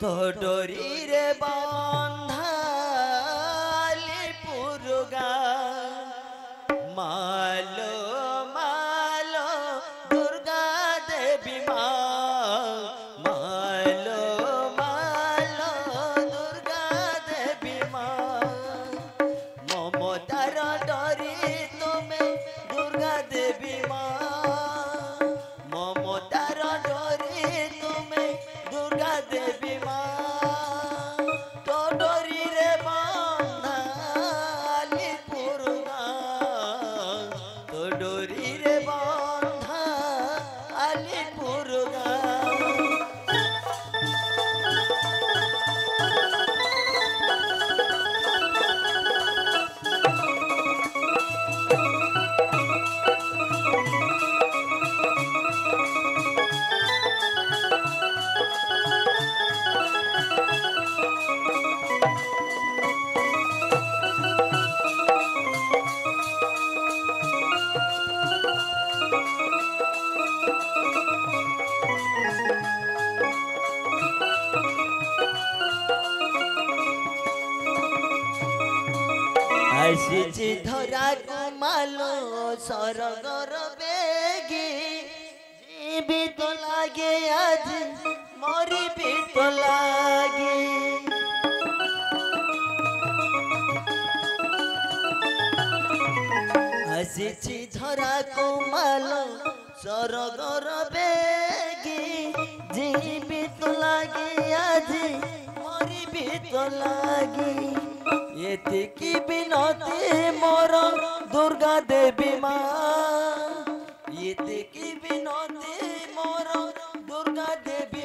तो डोरी रे बंधाली पुरुगा मालो मालो दुर्गा देवी मालो मालो दुर्गा देवी ममतार डोरी तुम्हें दुर्गा देवी ममतार डोरी तुम्हें दुर्गा देवी तो डोरी रे बंधाली पुरुगा तो डोरी रे बंधाली पुरुगा आसीची धरा कुमालो सरगर बेगी जीवी तो लागे आज मरी भी तो लागे आसीची धरा कुमालो सरगर बेगी जीवी तो लागे आज मरी भी तो लागे ये की बिनती मोर दुर्गा देवी माँ ये की बिनती मोर दुर्गा देवी